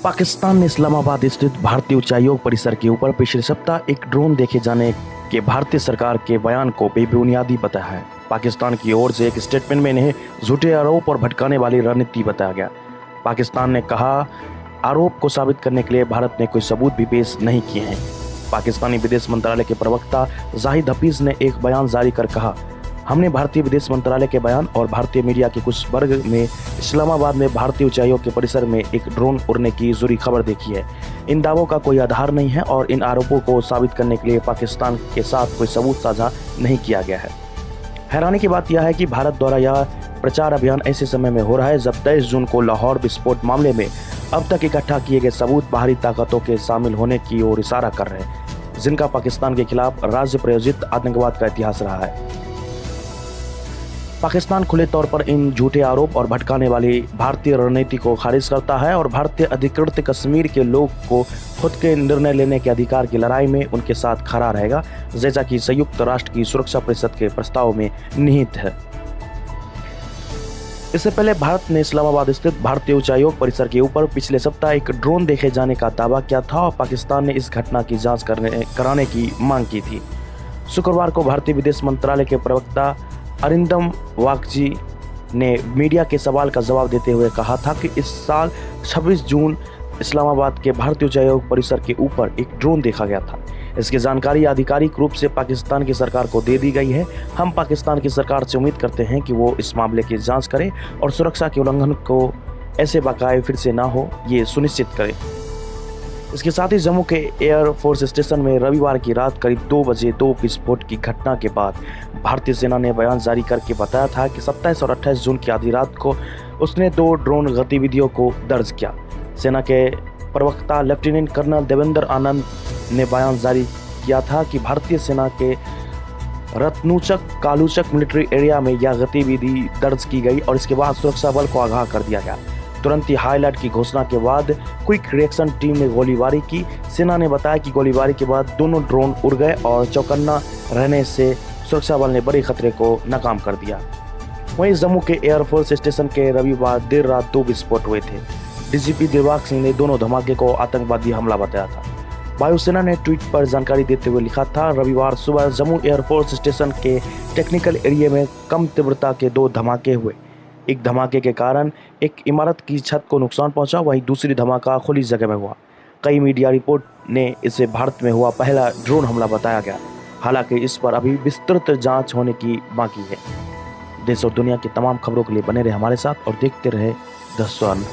पाकिस्तान ने इस्लामाबाद स्थित भारतीय उच्चायोग परिसर के ऊपर पिछले सप्ताह एक ड्रोन देखे जाने के भारतीय सरकार के बयान को बेबुनियादी बताया है। पाकिस्तान की ओर से एक स्टेटमेंट में इन्हें झूठे आरोप और भटकाने वाली रणनीति बताया गया। पाकिस्तान ने कहा, आरोप को साबित करने के लिए भारत ने कोई सबूत भी पेश नहीं किए हैं। पाकिस्तानी विदेश मंत्रालय के प्रवक्ता जाहिद हफीज ने एक बयान जारी कर कहा, हमने भारतीय विदेश मंत्रालय के बयान और भारतीय मीडिया के कुछ वर्ग में इस्लामाबाद में भारतीय उच्चायोग के परिसर में एक ड्रोन उड़ने की जुरी खबर देखी है। इन दावों का कोई आधार नहीं है और इन आरोपों को साबित करने के लिए पाकिस्तान के साथ कोई सबूत साझा नहीं किया गया है। हैरानी की बात यह है कि भारत द्वारा यह प्रचार अभियान ऐसे समय में हो रहा है जब 23 जून को लाहौर विस्फोट मामले में अब तक इकट्ठा किए गए सबूत बाहरी ताकतों के शामिल होने की ओर इशारा कर रहे हैं, जिनका पाकिस्तान के खिलाफ राज्य प्रायोजित आतंकवाद का इतिहास रहा है। पाकिस्तान खुले तौर पर इन झूठे आरोप और भटकाने वाली भारतीय रणनीति को खारिज करता है और भारतीय अधिकृत कश्मीर के लोग को खुद के निर्णय लेने के अधिकार की लड़ाई में उनके साथ खड़ा रहेगा, जैसा कि संयुक्त राष्ट्र की सुरक्षा परिषद के प्रस्ताव में निहित है। इससे पहले भारत ने इस्लामाबाद स्थित भारतीय उच्चायोग परिसर के ऊपर पिछले सप्ताह एक ड्रोन देखे जाने का दावा किया था और पाकिस्तान ने इस घटना की जांच कराने की मांग की थी। शुक्रवार को भारतीय विदेश मंत्रालय के प्रवक्ता अरिंदम वाकजी ने मीडिया के सवाल का जवाब देते हुए कहा था कि इस साल 26 जून इस्लामाबाद के भारतीय उच्चायोग परिसर के ऊपर एक ड्रोन देखा गया था। इसकी जानकारी आधिकारिक रूप से पाकिस्तान की सरकार को दे दी गई है। हम पाकिस्तान की सरकार से उम्मीद करते हैं कि वो इस मामले की जांच करे और सुरक्षा के उल्लंघन को ऐसे वाक़ये फिर से ना हो, ये सुनिश्चित करे। इसके साथ ही जम्मू के एयर फोर्स स्टेशन में रविवार की रात करीब 2 बजे 2 विस्फोट की घटना के बाद भारतीय सेना ने बयान जारी करके बताया था कि 27 और 28 जून की आधी रात को उसने 2 ड्रोन गतिविधियों को दर्ज किया। सेना के प्रवक्ता लेफ्टिनेंट कर्नल देवेंद्र आनंद ने बयान जारी किया था कि भारतीय सेना के रत्नुचक कालूचक मिलिट्री एरिया में यह गतिविधि दर्ज की गई और इसके बाद सुरक्षा बल को आगाह कर दिया गया। तुरंत ही हाई अलर्ट की घोषणा के बाद क्विक रिएक्शन टीम ने गोलीबारी की। सेना ने बताया कि गोलीबारी के बाद दोनों ड्रोन उड़ गए और चौकन्ना रहने से सुरक्षा बल ने बड़े खतरे को नाकाम कर दिया। वहीं जम्मू के एयरफोर्स स्टेशन के रविवार देर रात 2 विस्फोट हुए थे। डीजीपी दिलबाग सिंह ने दोनों धमाके को आतंकवादी हमला बताया था। वायुसेना ने ट्वीट पर जानकारी देते हुए लिखा था, रविवार सुबह जम्मू एयरफोर्स स्टेशन के टेक्निकल एरिया में कम तीव्रता के 2 धमाके हुए। एक धमाके के कारण एक इमारत की छत को नुकसान पहुंचा, वहीं दूसरी धमाका खुली जगह में हुआ। कई मीडिया रिपोर्ट ने इसे भारत में हुआ पहला ड्रोन हमला बताया गया। हालांकि इस पर अभी विस्तृत जांच होने की बाकी है। देश और दुनिया की तमाम खबरों के लिए बने रहे हमारे साथ और देखते रहे द स्वर्ण।